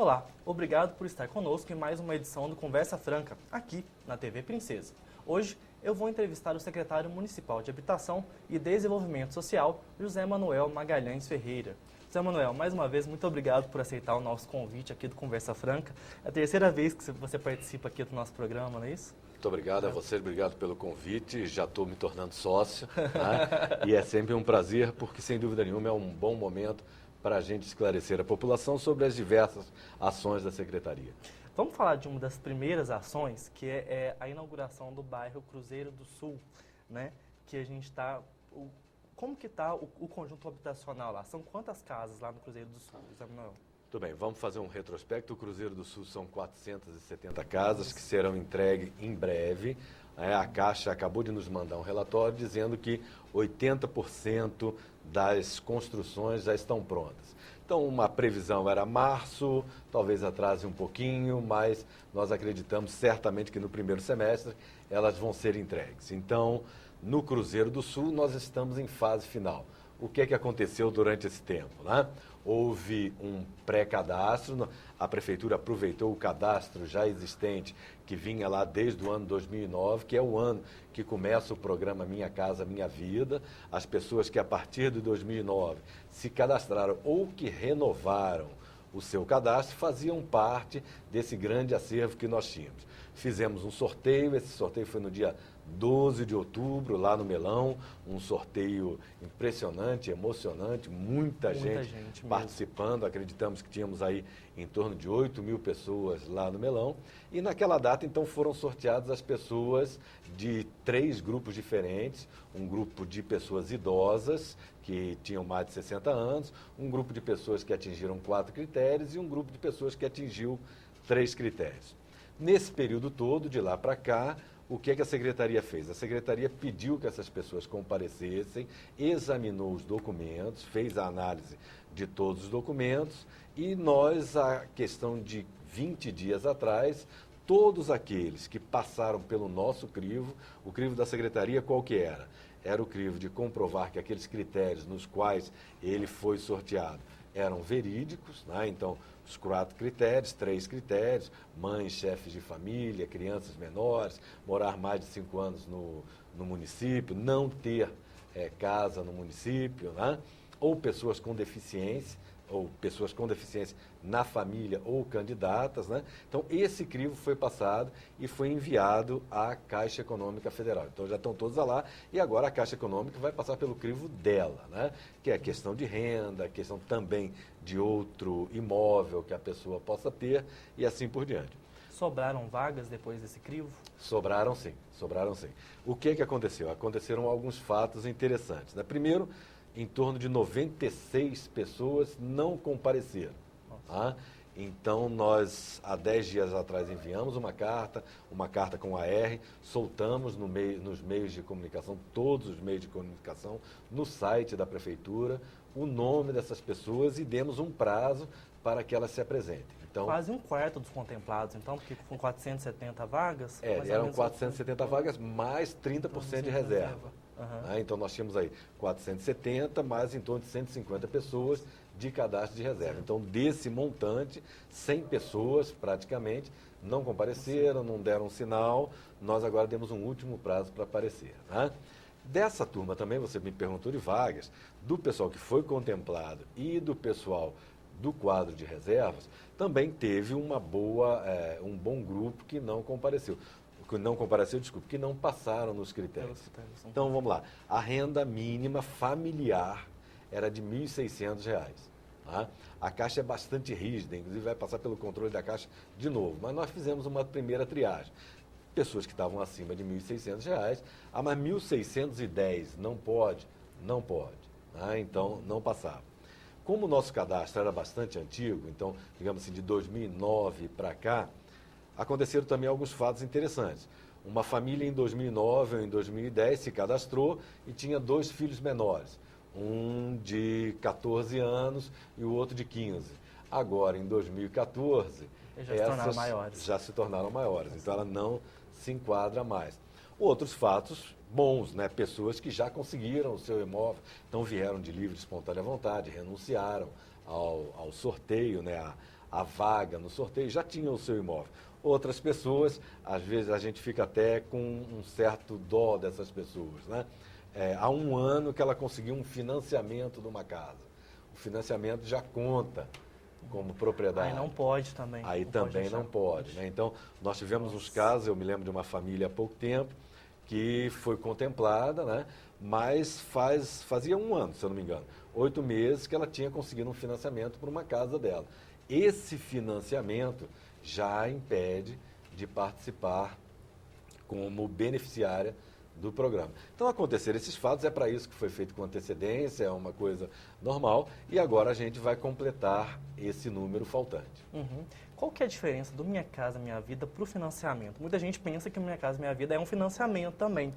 Olá, obrigado por estar conosco em mais uma edição do Conversa Franca, aqui na TV Princesa. Hoje eu vou entrevistar o secretário municipal de Habitação e Desenvolvimento Social, José Manuel Magalhães Ferreira. José Manuel, mais uma vez, muito obrigado por aceitar o nosso convite aqui do Conversa Franca. É a terceira vez que você participa aqui do nosso programa, não é isso? Muito obrigado a você, obrigado pelo convite. Já estou me tornando sócio, né? E é sempre um prazer, porque sem dúvida nenhuma é um bom momento para a gente esclarecer a população sobre as diversas ações da Secretaria. Vamos falar de uma das primeiras ações, que é a inauguração do bairro Cruzeiro do Sul, né? Que a gente está... Como que está o conjunto habitacional lá? São quantas casas lá no Cruzeiro do Sul, José Manuel? Tudo bem, vamos fazer um retrospecto. O Cruzeiro do Sul são 470 casas que serão entregues em breve. A Caixa acabou de nos mandar um relatório dizendo que 80% das construções já estão prontas. Então, uma previsão era março, talvez atrase um pouquinho, mas nós acreditamos certamente que no primeiro semestre elas vão ser entregues. Então, no Cruzeiro do Sul, nós estamos em fase final. O que é que aconteceu durante esse tempo, né? Houve um pré-cadastro, a Prefeitura aproveitou o cadastro já existente, que vinha lá desde o ano 2009, que é o ano que começa o programa Minha Casa Minha Vida. As pessoas que a partir de 2009 se cadastraram ou que renovaram o seu cadastro faziam parte desse grande acervo que nós tínhamos. Fizemos um sorteio, esse sorteio foi no dia 12 de outubro, lá no Melão, um sorteio impressionante, emocionante, muita gente participando, acreditamos que tínhamos aí em torno de 8.000 pessoas lá no Melão, e naquela data então foram sorteadas as pessoas de 3 grupos diferentes, um grupo de pessoas idosas, que tinham mais de 60 anos, um grupo de pessoas que atingiram 4 critérios e um grupo de pessoas que atingiu 3 critérios. Nesse período todo, de lá para cá, o que é que a Secretaria fez? A Secretaria pediu que essas pessoas comparecessem, examinou os documentos, fez a análise de todos os documentos e nós, a questão de 20 dias atrás, todos aqueles que passaram pelo nosso crivo, o crivo da Secretaria qual que era? Era o crivo de comprovar que aqueles critérios nos quais ele foi sorteado eram verídicos, né? Então, os 4 critérios, 3 critérios, mães, chefes de família, crianças menores, morar mais de 5 anos no município, não ter casa no município, né? Ou pessoas com deficiência na família ou candidatas, né? Então, esse crivo foi passado e foi enviado à Caixa Econômica Federal. Então, já estão todos lá e agora a Caixa Econômica vai passar pelo crivo dela, né? Que é a questão de renda, a questão também de outro imóvel que a pessoa possa ter e assim por diante. Sobraram vagas depois desse crivo? Sobraram sim, sobraram sim. O que é que aconteceu? Aconteceram alguns fatos interessantes, né? Primeiro, em torno de 96 pessoas não compareceram. Tá? Então, nós, há 10 dias atrás, enviamos uma carta com AR, soltamos nos meios de comunicação, todos os meios de comunicação, no site da Prefeitura, o nome dessas pessoas e demos um prazo para que elas se apresentem. Então, quase um quarto dos contemplados, então, porque com 470 vagas... eram 470 vagas mais 30% de reserva. Uhum. Então, nós tínhamos aí 470, mais em torno de 150 pessoas de cadastro de reserva. Então, desse montante, 100 pessoas, praticamente, não compareceram, não deram sinal. Nós agora demos um último prazo para aparecer. Né? Dessa turma também, você me perguntou de vagas, do pessoal que foi contemplado e do pessoal do quadro de reservas, também teve um bom grupo que não compareceu. Que não passaram nos critérios. Então, vamos lá. A renda mínima familiar era de R$ 1.600. Tá? A Caixa é bastante rígida, inclusive vai passar pelo controle da Caixa de novo. Mas nós fizemos uma primeira triagem. Pessoas que estavam acima de R$ 1.600, mas 1.610 não pode? Não pode. Tá? Então, não passava. Como o nosso cadastro era bastante antigo, então, digamos assim, de 2009 para cá, aconteceram também alguns fatos interessantes. Uma família em 2009 ou em 2010 se cadastrou e tinha 2 filhos menores, um de 14 anos e o outro de 15. Agora, em 2014, já se tornaram maiores, então ela não se enquadra mais. Outros fatos bons, né? Pessoas que já conseguiram o seu imóvel, então vieram de livre e espontânea vontade, renunciaram ao sorteio, né? a vaga no sorteio, já tinham o seu imóvel. Outras pessoas, às vezes a gente fica até com um certo dó dessas pessoas, né? Há um ano que ela conseguiu um financiamento de uma casa. O financiamento já conta como propriedade. Aí não pode também. Aí não também pode não pode, né? Então, nós tivemos uns casos, eu me lembro de uma família há pouco tempo, que foi contemplada, né? Mas fazia um ano, se eu não me engano, 8 meses que ela tinha conseguido um financiamento para uma casa dela. Esse financiamento já impede de participar como beneficiária do programa. Então, acontecer esses fatos, é para isso que foi feito com antecedência, é uma coisa normal, e agora a gente vai completar esse número faltante. Uhum. Qual que é a diferença do Minha Casa Minha Vida para o financiamento? Muita gente pensa que o Minha Casa Minha Vida é um financiamento também.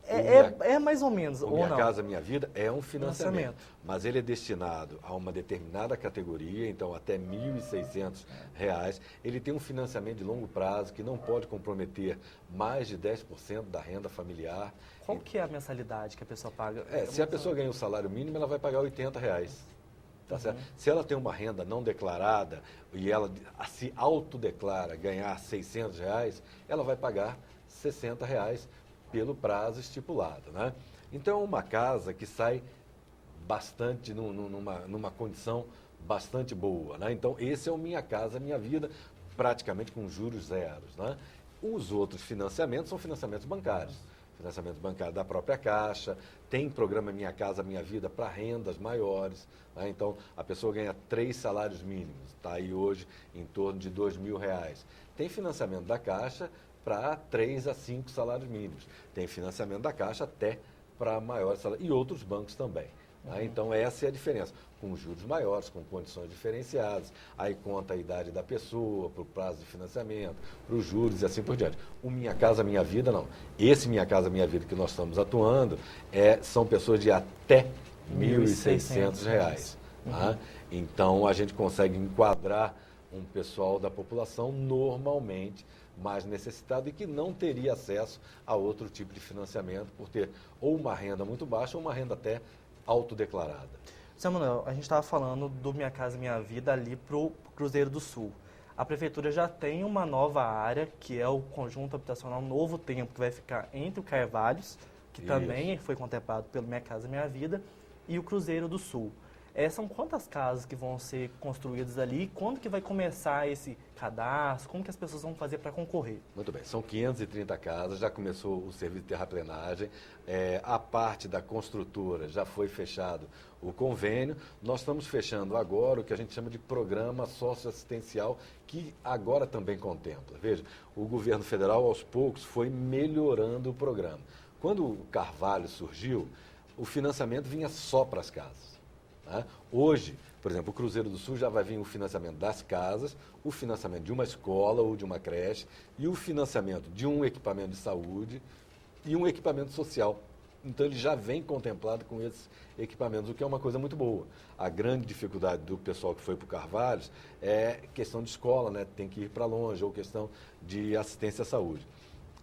É mais ou menos, O ou Minha não? Casa Minha Vida é um financiamento, mas ele é destinado a uma determinada categoria, então até R$ 1.600. Ele tem um financiamento de longo prazo que não pode comprometer mais de 10% da renda familiar. Qual que é a mensalidade que a pessoa paga? Se a pessoa ganha o salário mínimo, ela vai pagar R$ 80. Tá certo? Se ela tem uma renda não declarada e ela se autodeclara ganhar R$ 600, ela vai pagar R$ 60 pelo prazo estipulado, né? Então, é uma casa que sai bastante, numa condição bastante boa, né? Então, esse é o Minha Casa Minha Vida, praticamente com juros zeros, né? Os outros financiamentos são financiamentos bancários. Financiamento bancário da própria Caixa, tem programa Minha Casa Minha Vida para rendas maiores, né? Então, a pessoa ganha 3 salários mínimos, está aí hoje em torno de R$ 2.000. Tem financiamento da Caixa para 3 a 5 salários mínimos. Tem financiamento da Caixa até para maiores salários, e outros bancos também. Né? Então, essa é a diferença. Com juros maiores, com condições diferenciadas, aí conta a idade da pessoa, para o prazo de financiamento, para os juros e assim por diante. O Minha Casa Minha Vida, não. Esse Minha Casa Minha Vida que nós estamos atuando são pessoas de até R$ 1.600. Tá? Então, a gente consegue enquadrar um pessoal da população normalmente mais necessitado e que não teria acesso a outro tipo de financiamento por ter ou uma renda muito baixa ou uma renda até autodeclarada. Zé Manuel, a gente estava falando do Minha Casa Minha Vida ali para o Cruzeiro do Sul. A Prefeitura já tem uma nova área, que é o conjunto habitacional Novo Tempo, que vai ficar entre o Carvalhos, que também foi contemplado pelo Minha Casa Minha Vida, e o Cruzeiro do Sul. São quantas casas que vão ser construídas ali? Quando que vai começar esse cadastro? Como que as pessoas vão fazer para concorrer? Muito bem, são 530 casas, já começou o serviço de terraplenagem, a parte da construtora já foi fechado o convênio, nós estamos fechando agora o que a gente chama de programa socioassistencial, que agora também contempla. Veja, o governo federal aos poucos foi melhorando o programa. Quando o Carvalho surgiu, o financiamento vinha só para as casas. Né? Hoje, por exemplo, o Cruzeiro do Sul já vai vir o financiamento das casas, o financiamento de uma escola ou de uma creche e o financiamento de um equipamento de saúde e um equipamento social. Então, ele já vem contemplado com esses equipamentos, o que é uma coisa muito boa. A grande dificuldade do pessoal que foi para o Carvalhos é questão de escola, né? Tem que ir para longe, ou questão de assistência à saúde.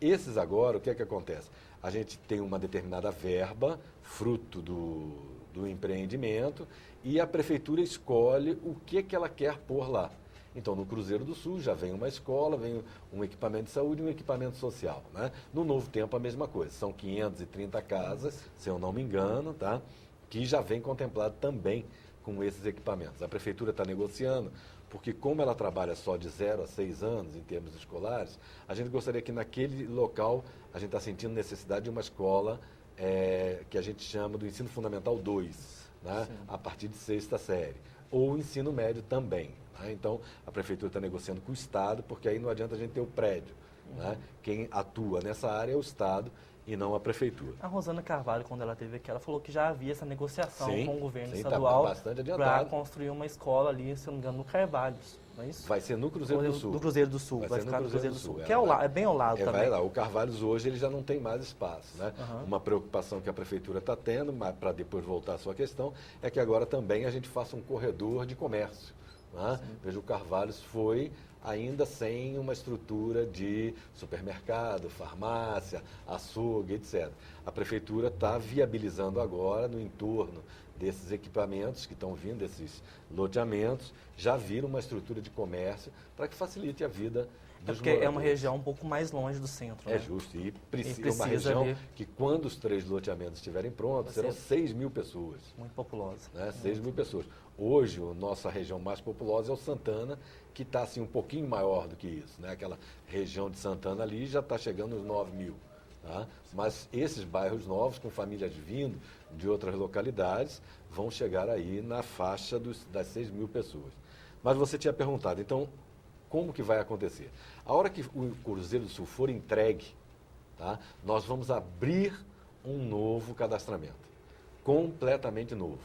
Esses agora, o que é que acontece? A gente tem uma determinada verba, fruto do empreendimento, e a prefeitura escolhe o que ela quer pôr lá. Então, no Cruzeiro do Sul já vem uma escola, vem um equipamento de saúde e um equipamento social. Né? No Novo Tempo, a mesma coisa. São 530 casas, se eu não me engano, tá? Que já vem contemplado também com esses equipamentos. A prefeitura está negociando, porque como ela trabalha só de 0 a 6 anos em termos escolares, a gente gostaria que naquele local a gente está sentindo necessidade de uma escola que a gente chama do ensino fundamental 2, né? A partir de 6ª série, ou ensino médio também. Né? Então, a prefeitura está negociando com o Estado, porque aí não adianta a gente ter o prédio. Né? Quem atua nessa área é o Estado e não a prefeitura. A Rosana Carvalho, quando ela esteve aqui, ela falou que já havia essa negociação com o governo tá estadual bastante para construir uma escola ali, se não me engano, no Carvalhos. Não é isso? Vai ser no Cruzeiro do Sul. Do Cruzeiro do Sul, vai ficar no Cruzeiro do Sul. Que é bem ao lado também. Vai lá. O Carvalhos hoje ele já não tem mais espaço. Né? Uma preocupação que a prefeitura está tendo, mas para depois voltar à sua questão, é que agora também a gente faça um corredor de comércio. Né? Veja, o Carvalhos foi ainda sem uma estrutura de supermercado, farmácia, açougue, etc. A prefeitura está viabilizando agora, no entorno desses equipamentos que estão vindo, desses loteamentos, já viram uma estrutura de comércio para que facilite a vida dos porque moradores. é uma região um pouco mais longe do centro, É né? justo, e precisa é uma região ver. que quando os 3 loteamentos estiverem prontos, serão 6 mil pessoas. Muito populosa. Né? 6 mil pessoas. Hoje, a nossa região mais populosa é o Santana, que está assim, um pouquinho maior do que isso. Né? Aquela região de Santana ali já está chegando nos 9 mil. Tá? Mas esses bairros novos, com famílias vindo de outras localidades, vão chegar aí na faixa das 6 mil pessoas. Mas você tinha perguntado, então, como que vai acontecer? A hora que o Cruzeiro do Sul for entregue, tá? Nós vamos abrir um novo cadastramento, completamente novo.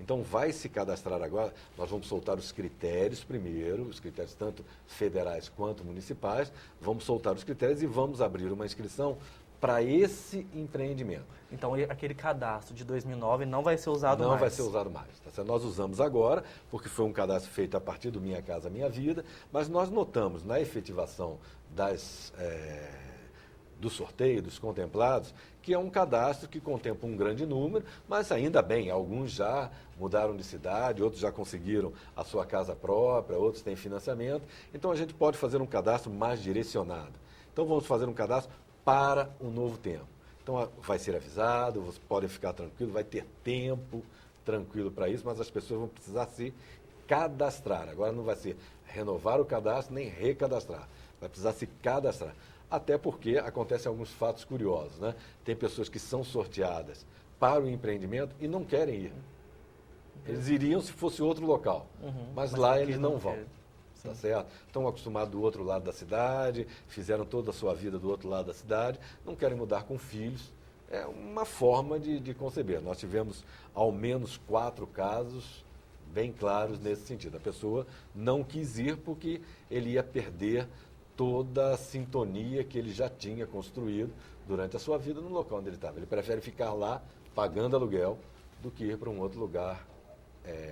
Então, vai se cadastrar agora, nós vamos soltar os critérios primeiro, os critérios tanto federais quanto municipais, vamos soltar os critérios e vamos abrir uma inscrição para esse empreendimento. Então, aquele cadastro de 2009 não vai ser usado mais? Não vai ser usado mais. Tá? Nós usamos agora, porque foi um cadastro feito a partir do Minha Casa Minha Vida, mas nós notamos na efetivação do sorteio, dos contemplados, que é um cadastro que contempla um grande número, mas ainda bem, alguns já mudaram de cidade, outros já conseguiram a sua casa própria, outros têm financiamento. Então, a gente pode fazer um cadastro mais direcionado. Então, vamos fazer um cadastro para o novo tempo. Então, vai ser avisado, vocês podem ficar tranquilos, vai ter tempo tranquilo para isso, mas as pessoas vão precisar se cadastrar. Agora não vai ser renovar o cadastro, nem recadastrar. Vai precisar se cadastrar. Até porque acontecem alguns fatos curiosos, né? Tem pessoas que são sorteadas para o empreendimento e não querem ir. Eles iriam se fosse outro local, mas lá eles não vão. Tá certo? Estão acostumados do outro lado da cidade, fizeram toda a sua vida do outro lado da cidade, não querem mudar com filhos. É uma forma de conceber. Nós tivemos ao menos 4 casos bem claros nesse sentido. A pessoa não quis ir porque ele ia perder toda a sintonia que ele já tinha construído durante a sua vida no local onde ele estava. Ele prefere ficar lá pagando aluguel do que ir para um outro lugar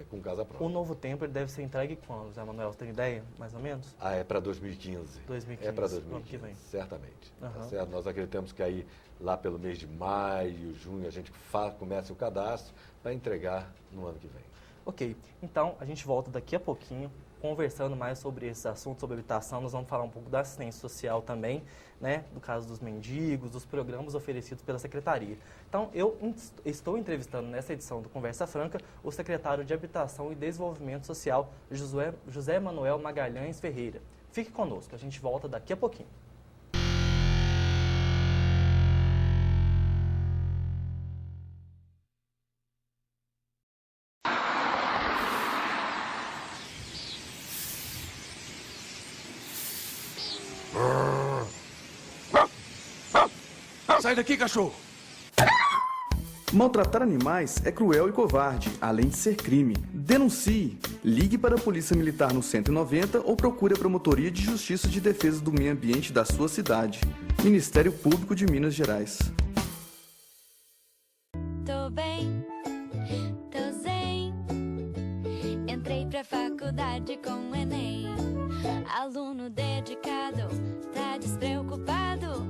com casa própria. O novo tempo ele deve ser entregue quando, Zé Manuel? Você tem ideia, mais ou menos? É para 2015. 2015. É para 2015, ano que vem. certamente. Tá certo? Nós acreditamos que aí, lá pelo mês de maio, junho, a gente comece o cadastro para entregar no ano que vem. Ok, então a gente volta daqui a pouquinho, conversando mais sobre esses assuntos, sobre habitação. Nós vamos falar um pouco da assistência social também, né? No caso dos mendigos, dos programas oferecidos pela Secretaria. Então, eu estou entrevistando nessa edição do Conversa Franca o secretário de Habitação e Desenvolvimento Social, José Manuel Magalhães Ferreira. Fique conosco, a gente volta daqui a pouquinho. Sai daqui, cachorro! Maltratar animais é cruel e covarde, além de ser crime. Denuncie. Ligue para a Polícia Militar no 190 ou procure a Promotoria de Justiça de Defesa do Meio Ambiente da sua cidade. Ministério Público de Minas Gerais. Tô bem, tô zen. Entrei pra faculdade com o Enem. Aluno dedicado, tá despreocupado.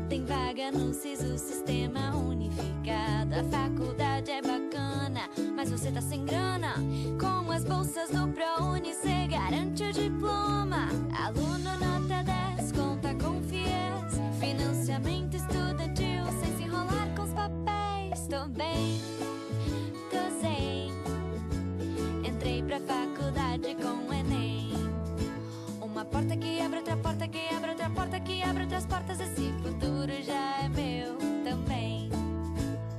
Tem vaga no SISU, Sistema Unificado. A faculdade é bacana, mas você tá sem grana. Com as bolsas do ProUni, cê garante o diploma. Aluno nota 10, conta com FIES. Financiamento estudantil, sem se enrolar com os papéis. Tô bem, tô zen. Entrei pra faculdade com o Enem. Uma porta que abre, outra porta que abre, outra porta que abre outras portas. Esse futuro já é meu também.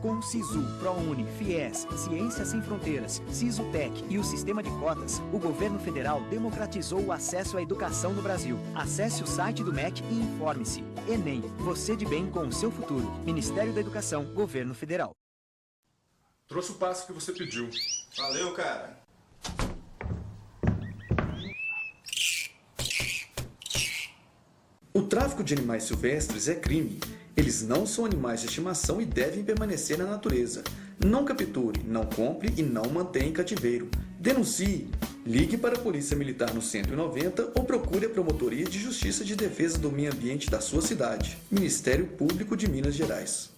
Com o SISU, ProUni, FIES, Ciências Sem Fronteiras, SISUTEC e o sistema de cotas, o governo federal democratizou o acesso à educação no Brasil. Acesse o site do MEC e informe-se. Enem, você de bem com o seu futuro. Ministério da Educação, Governo Federal. Trouxe o passe que você pediu. Valeu, cara. O tráfico de animais silvestres é crime. Eles não são animais de estimação e devem permanecer na natureza. Não capture, não compre e não mantenha em cativeiro. Denuncie. Ligue para a Polícia Militar no 190 ou procure a Promotoria de Justiça de Defesa do Meio Ambiente da sua cidade. Ministério Público de Minas Gerais.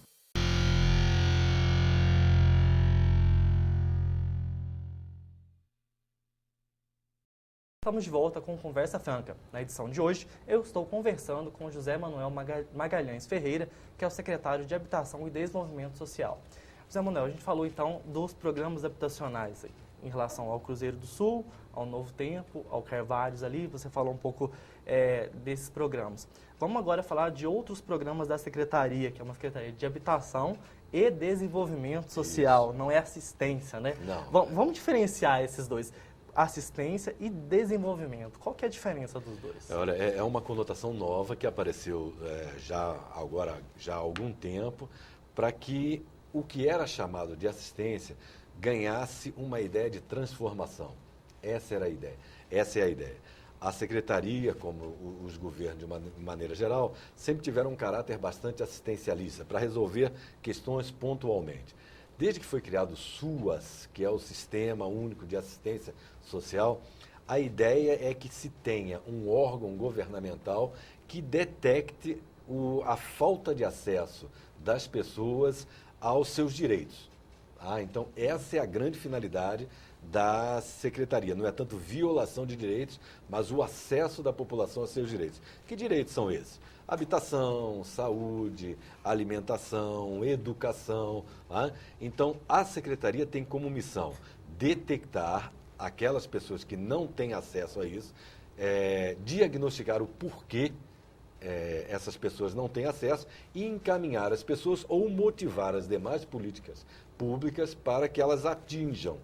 estamos de volta com Conversa Franca. Na edição de hoje, eu estou conversando com José Manuel Magalhães Ferreira, que é o secretário de Habitação e Desenvolvimento Social. José Manuel, a gente falou então dos programas habitacionais aí, em relação ao Cruzeiro do Sul, ao Novo Tempo, ao Carvalhos ali, você falou um pouco desses programas. Vamos agora falar de outros programas da Secretaria, que é uma Secretaria de Habitação e Desenvolvimento Social, isso. Não é assistência, né? Não. Vamos diferenciar esses dois, assistência e desenvolvimento. Qual que é a diferença dos dois? Olha, é uma conotação nova que apareceu já há algum tempo, para que o que era chamado de assistência ganhasse uma ideia de transformação. Essa era a ideia. Essa é a ideia. A Secretaria, como os governos de maneira geral, sempre tiveram um caráter bastante assistencialista para resolver questões pontualmente. Desde que foi criado o SUAS, que é o Sistema Único de Assistência Social, a ideia é que se tenha um órgão governamental que detecte a falta de acesso das pessoas aos seus direitos. Então, essa é a grande finalidade da Secretaria. Não é tanto violação de direitos, mas o acesso da população aos seus direitos. Que direitos são esses? Habitação, saúde, alimentação, educação. Então, a Secretaria tem como missão detectar aquelas pessoas que não têm acesso a isso, diagnosticar o porquê essas pessoas não têm acesso e encaminhar as pessoas ou motivar as demais políticas públicas para que elas atinjam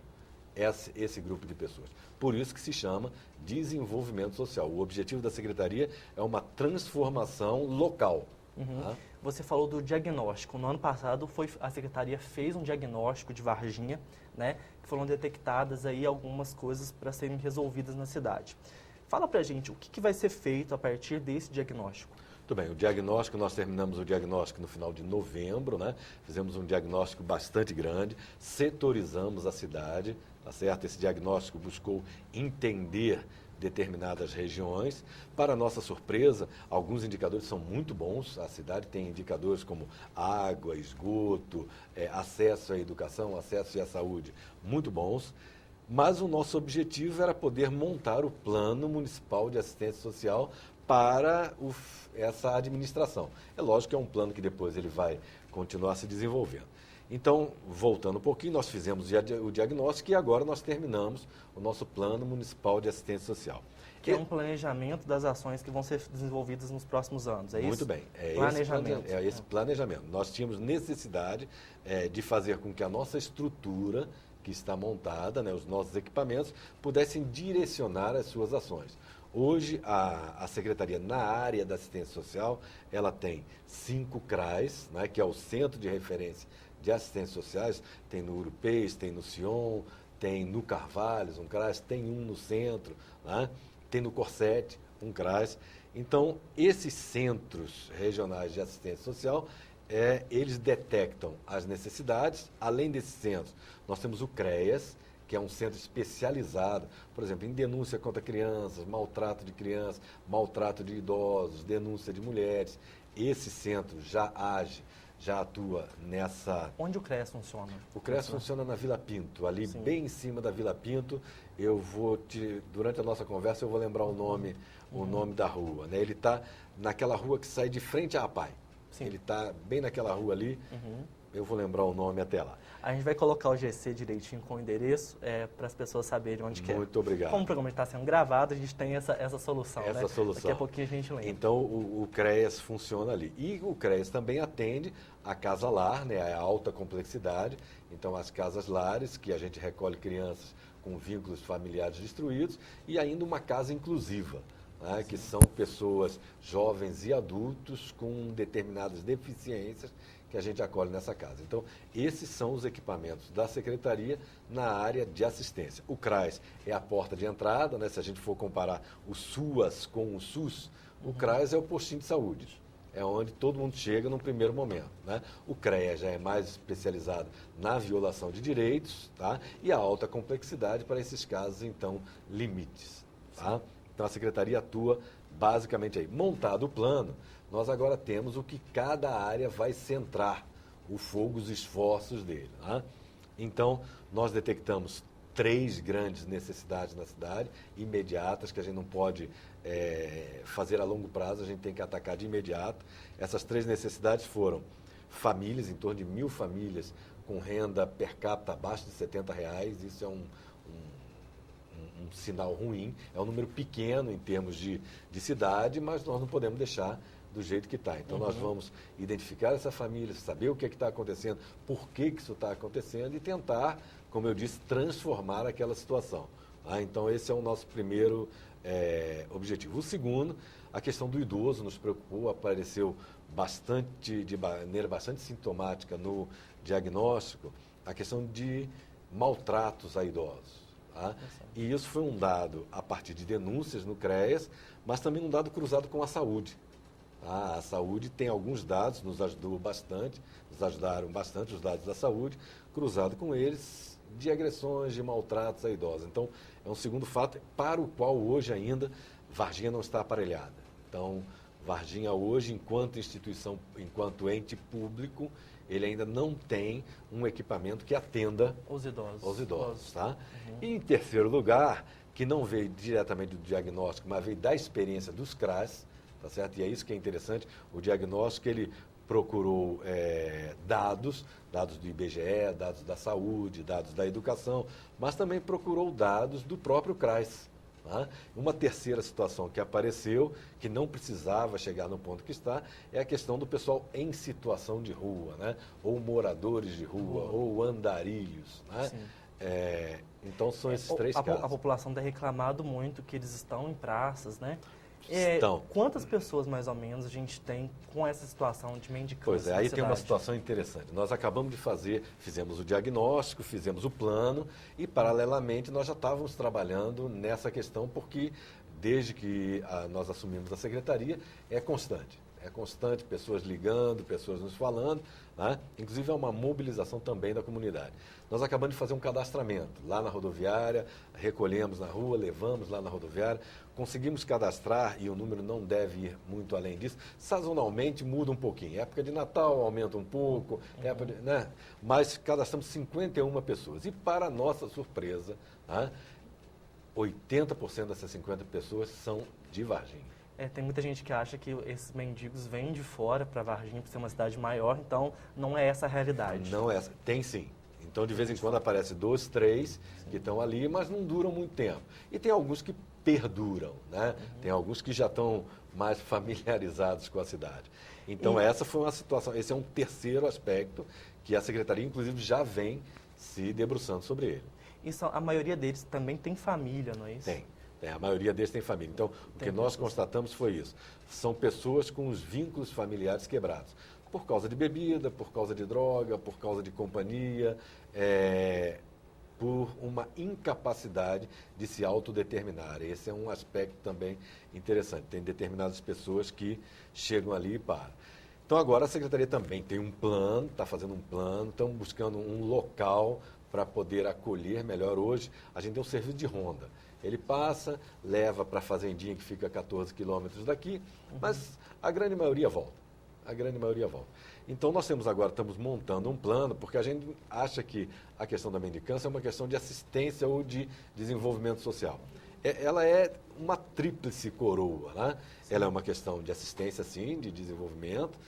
esse grupo de pessoas. Por isso que se chama desenvolvimento social. O objetivo da Secretaria é uma transformação local. Uhum. Você falou do diagnóstico. No ano passado, a Secretaria fez um diagnóstico de Varginha, né, que foram detectadas aí algumas coisas para serem resolvidas na cidade. Fala pra gente, o que vai ser feito a partir desse diagnóstico? Muito bem, o diagnóstico, nós terminamos o diagnóstico no final de novembro, né? Fizemos um diagnóstico bastante grande, setorizamos a cidade, tá certo? Esse diagnóstico buscou entender determinadas regiões. Para nossa surpresa, alguns indicadores são muito bons. A cidade tem indicadores como água, esgoto, acesso à educação, acesso à saúde, muito bons. Mas o nosso objetivo era poder montar o Plano Municipal de Assistência Social para essa administração. É lógico que é um plano que depois ele vai continuar se desenvolvendo. Então, voltando um pouquinho, nós fizemos o diagnóstico e agora nós terminamos o nosso Plano Municipal de Assistência Social. Que é um planejamento das ações que vão ser desenvolvidas nos próximos anos, é isso? Muito bem. Planejamento. Esse planejamento. Nós tínhamos necessidade de fazer com que a nossa estrutura que está montada, né, os nossos equipamentos, pudessem direcionar as suas ações. Hoje, a Secretaria, na área da assistência social, ela tem 5 CRAs, né, que é o Centro de Referência de Assistências Sociais, tem no Urupês, tem no Sion, tem no Carvalhos, um CRAS, tem um no centro, né, tem no Corsete, um CRAS. Então, esses centros regionais de assistência social, eles detectam as necessidades. Além desses centros, nós temos o CREAS, que é um centro especializado, por exemplo, em denúncia contra crianças, maltrato de crianças, maltrato de idosos, denúncia de mulheres. Esse centro já age, já atua nessa... Onde o CREAS funciona? O CREAS funciona na Vila Pinto, ali Sim. Bem em cima da Vila Pinto. Durante a nossa conversa, eu vou lembrar o nome da rua, né? Ele está naquela rua que sai de frente à APAI. Sim. Ele está bem naquela rua ali, eu vou lembrar o nome até lá. A gente vai colocar o GC direitinho com o endereço para as pessoas saberem onde que é. Muito obrigado. Como o programa está sendo gravado, a gente tem essa solução, né? Solução. Daqui a pouquinho a gente lembra. Então, o CREAS funciona ali. E o CREAS também atende a Casa Lar, né, a alta complexidade. Então, as casas lares, que a gente recolhe crianças com vínculos familiares destruídos, e ainda uma casa inclusiva, né, que são pessoas jovens e adultos com determinadas deficiências que a gente acolhe nessa casa. Então, esses são os equipamentos da Secretaria na área de assistência. O CRAS é a porta de entrada, né? Se a gente for comparar o SUAS com o SUS, o CRAS é o postinho de saúde. É onde todo mundo chega num primeiro momento, né? O CREA já é mais especializado na violação de direitos, tá? E a alta complexidade para esses casos, então, limites, tá? Então, a Secretaria atua basicamente aí. Montado o plano, nós agora temos o que cada área vai centrar o fogo, os esforços dele. Tá? Então, nós detectamos 3 grandes necessidades na cidade, imediatas, que a gente não pode fazer a longo prazo, a gente tem que atacar de imediato. Essas 3 necessidades foram famílias, em torno de 1.000 famílias com renda per capita abaixo de R$70, isso é um sinal ruim, é um número pequeno em termos de cidade, mas nós não podemos deixar do jeito que está. Então, nós vamos identificar essa família, saber o que está acontecendo, por que isso está acontecendo e tentar, como eu disse, transformar aquela situação. Então, esse é o nosso primeiro objetivo. O segundo, a questão do idoso nos preocupou, apareceu de maneira bastante sintomática no diagnóstico, a questão de maltratos a idosos. E isso foi um dado a partir de denúncias no CREAS, mas também um dado cruzado com a saúde. A saúde tem alguns dados, nos ajudaram bastante os dados da saúde, cruzado com eles, de agressões, de maltratos a idosos. Então, é um segundo fato para o qual hoje ainda Varginha não está aparelhada. Então, Varginha hoje, enquanto instituição, enquanto ente público, ele ainda não tem um equipamento que atenda os idosos. Tá? E, em terceiro lugar, que não veio diretamente do diagnóstico, mas veio da experiência dos CRAS, tá certo? E é isso que é interessante, o diagnóstico ele procurou dados do IBGE, dados da saúde, dados da educação, mas também procurou dados do próprio CRAS. Uma terceira situação que apareceu, que não precisava chegar no ponto que está, é a questão do pessoal em situação de rua, ou moradores de rua, ou andarilhos. Então, são esses 3 casos. A população tem reclamado muito que eles estão em praças, né? Estão. Quantas pessoas, mais ou menos, a gente tem com essa situação de mendicância? Pois é, aí tem uma situação interessante. Nós acabamos de fizemos o diagnóstico, fizemos o plano e, paralelamente, nós já estávamos trabalhando nessa questão porque, desde que nós assumimos a secretaria, é constante. É constante, pessoas ligando, pessoas nos falando, inclusive é uma mobilização também da comunidade. Nós acabamos de fazer um cadastramento lá na rodoviária, recolhemos na rua, levamos lá na rodoviária, conseguimos cadastrar, e o número não deve ir muito além disso, sazonalmente muda um pouquinho. Época de Natal aumenta um pouco, mas cadastramos 51 pessoas. E, para nossa surpresa, 80% dessas 50 pessoas são de Varginha. Tem muita gente que acha que esses mendigos vêm de fora para Varginha, por ser uma cidade maior, então não é essa a realidade. Não é essa. Tem sim. Então, de vez em quando, aparece 2, 3 que estão ali, mas não duram muito tempo. E tem alguns que perduram, Tem alguns que já estão mais familiarizados com a cidade. Então, essa foi uma situação, esse é um terceiro aspecto que a Secretaria, inclusive, já vem se debruçando sobre ele. E a maioria deles também tem família, não é isso? Tem. A maioria deles tem família. Então, o que nós constatamos foi isso. São pessoas com os vínculos familiares quebrados. Por causa de bebida, por causa de droga, por causa de companhia, por uma incapacidade de se autodeterminar. Esse é um aspecto também interessante. Tem determinadas pessoas que chegam ali e param. Então, agora a Secretaria também tem um plano, está fazendo um plano, estamos buscando um local para poder acolher melhor. Hoje, a gente tem um serviço de ronda. Ele passa, leva para a fazendinha que fica a 14 quilômetros daqui, mas a grande maioria volta. Então, nós estamos montando um plano, porque a gente acha que a questão da mendicância é uma questão de assistência ou de desenvolvimento social. Ela é uma tríplice coroa, Ela é uma questão de assistência, sim, de desenvolvimento,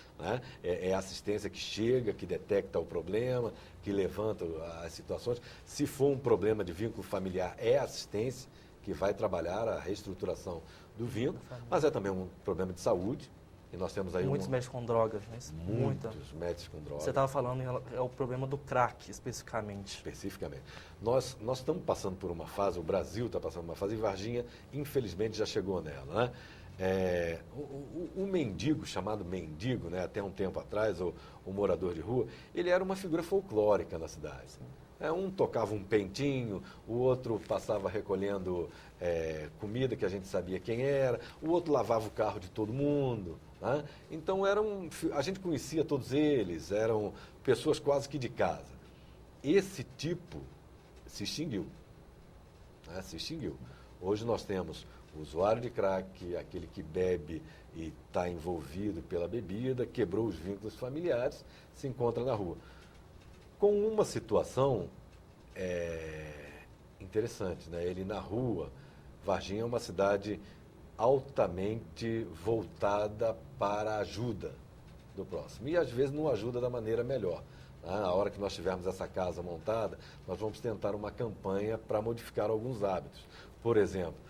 É a assistência que chega, que detecta o problema, que levanta as situações. Se for um problema de vínculo familiar, é assistência que vai trabalhar a reestruturação do vínculo, mas é também um problema de saúde. E nós temos aí muitos médicos com drogas, né? Muitos médicos com drogas. Você estava falando, é o problema do crack, especificamente. Especificamente. Nós estamos passando por uma fase, o Brasil está passando por uma fase, e Varginha, infelizmente, já chegou nela, o mendigo, chamado mendigo, até um tempo atrás, o morador de rua, ele era uma figura folclórica na cidade. Um tocava um pentinho, o outro passava recolhendo comida que a gente sabia quem era, o outro lavava o carro de todo mundo. Então, a gente conhecia todos eles, eram pessoas quase que de casa. Esse tipo se extinguiu. Hoje nós temos o usuário de crack, aquele que bebe e está envolvido pela bebida, quebrou os vínculos familiares, se encontra na rua. Com uma situação interessante, né? Ele na rua, Varginha é uma cidade altamente voltada para a ajuda do próximo. E às vezes não ajuda da maneira melhor. Na hora que nós tivermos essa casa montada, nós vamos tentar uma campanha para modificar alguns hábitos. Por exemplo,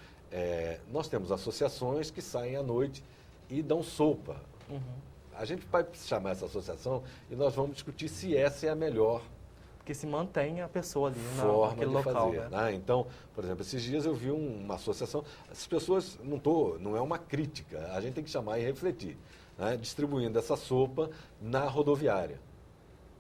nós temos associações que saem à noite e dão sopa. A gente vai chamar essa associação e nós vamos discutir se essa é a melhor Porque se mantém a pessoa ali forma naquele de local, fazer. né? Então, por exemplo, esses dias eu vi uma associação, essas pessoas, não é uma crítica, a gente tem que chamar e refletir, né? Distribuindo essa sopa na rodoviária.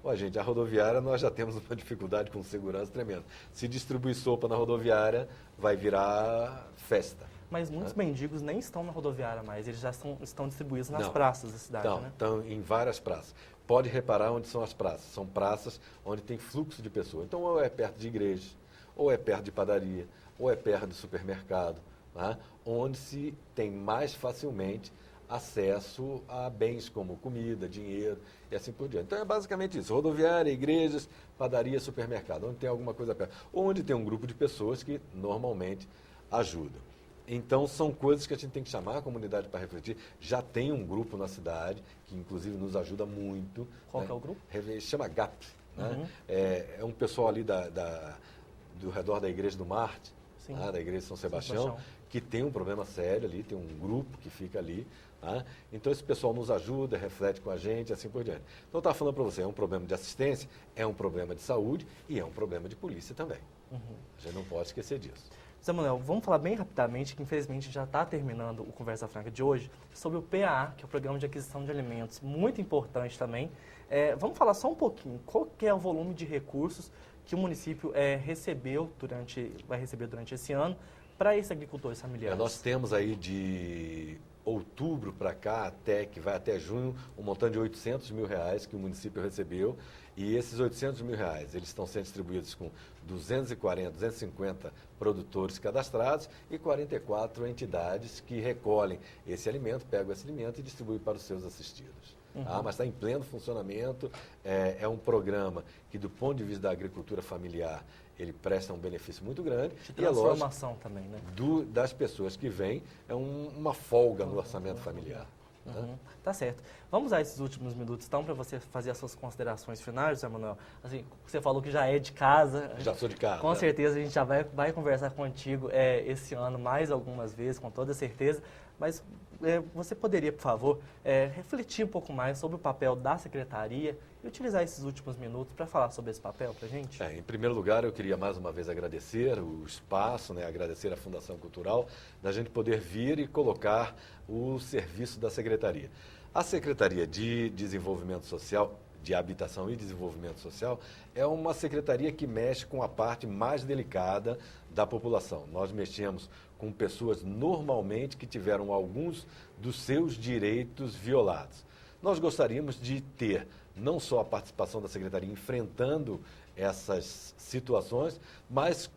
Ó, gente, a rodoviária nós já temos uma dificuldade com segurança tremenda. Se distribuir sopa na rodoviária, vai virar festa. Mas muitos mendigos nem estão na rodoviária mais, eles já estão distribuídos nas Não. praças da cidade, Então, né? estão em várias praças. Pode reparar onde são as praças. São praças onde tem fluxo de pessoas. Então, ou é perto de igrejas, ou é perto de padaria, ou é perto de supermercado, né? Onde se tem mais facilmente acesso a bens como comida, dinheiro e assim por diante. Então, é basicamente isso. Rodoviária, igrejas, padaria, supermercado, onde tem alguma coisa perto. Ou onde tem um grupo de pessoas que normalmente ajudam. Então, são coisas que a gente tem que chamar a comunidade para refletir. Já tem um grupo na cidade, que inclusive nos ajuda muito. Qual né? que é o grupo? Chama GAP. Né? É um pessoal ali do redor da Igreja do Marte, né? Da Igreja de São Sebastião, que tem um problema sério ali, tem um grupo que fica ali. Tá? Então, esse pessoal nos ajuda, reflete com a gente, assim por diante. Então, eu estava falando para você, é um problema de assistência, é um problema de saúde e é um problema de polícia também. A gente não pode esquecer disso. Zé Manuel, vamos falar bem rapidamente, que infelizmente já está terminando o Conversa Franca de hoje, sobre o PAA, que é o Programa de Aquisição de Alimentos, muito importante também. Vamos falar só um pouquinho, qual que é o volume de recursos que o município vai receber durante esse ano para esses agricultores familiares? Nós temos aí de outubro para cá, que vai até junho, um montante de R$800 mil que o município recebeu. E esses R$800 mil, eles estão sendo distribuídos com 250 produtores cadastrados e 44 entidades que recolhem esse alimento, pegam esse alimento e distribuem para os seus assistidos. Mas está em pleno funcionamento, é um programa que, do ponto de vista da agricultura familiar, ele presta um benefício muito grande. De transformação também, né? Das pessoas que vêm, é uma folga no orçamento familiar. Tá certo. Vamos a esses últimos minutos, então, para você fazer as suas considerações finais, Zé Manuel. Assim, você falou que já é de casa. Já sou de casa. Com certeza a gente já vai conversar contigo esse ano mais algumas vezes, com toda certeza. Mas você poderia, por favor, refletir um pouco mais sobre o papel da secretaria e utilizar esses últimos minutos para falar sobre esse papel para a gente? Em primeiro lugar, eu queria mais uma vez agradecer o espaço, agradecer à Fundação Cultural, da gente poder vir e colocar o serviço da secretaria. A Secretaria de Desenvolvimento Social, de Habitação e Desenvolvimento Social, é uma secretaria que mexe com a parte mais delicada da população. Nós mexemos com pessoas normalmente que tiveram alguns dos seus direitos violados. Nós gostaríamos de ter não só a participação da secretaria enfrentando essas situações, mas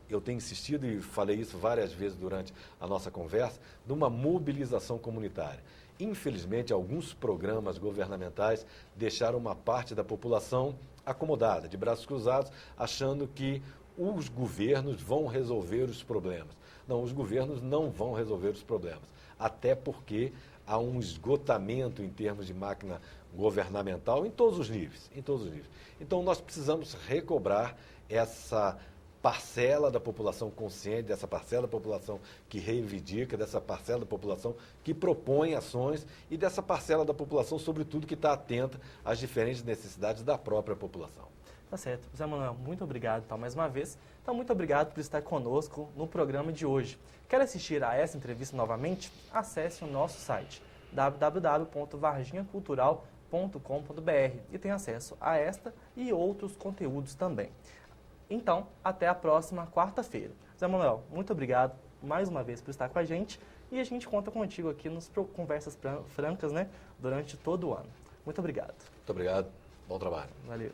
eu tenho insistido e falei isso várias vezes durante a nossa conversa, numa mobilização comunitária. Infelizmente, alguns programas governamentais deixaram uma parte da população acomodada, de braços cruzados, achando que os governos vão resolver os problemas. Não, os governos não vão resolver os problemas, até porque há um esgotamento em termos de máquina governamental em todos os níveis, Então, nós precisamos recobrar essa parcela da população consciente, dessa parcela da população que reivindica, dessa parcela da população que propõe ações e dessa parcela da população, sobretudo, que está atenta às diferentes necessidades da própria população. Tá certo. Zé Manuel, muito obrigado, mais uma vez. Então, muito obrigado por estar conosco no programa de hoje. Quer assistir a essa entrevista novamente? Acesse o nosso site www.varginhacultural.com.br e tem acesso a esta e outros conteúdos também. Então, até a próxima quarta-feira. Zé Manuel, muito obrigado mais uma vez por estar com a gente e a gente conta contigo aqui nos Conversas Francas, durante todo o ano. Muito obrigado. Muito obrigado. Bom trabalho. Valeu.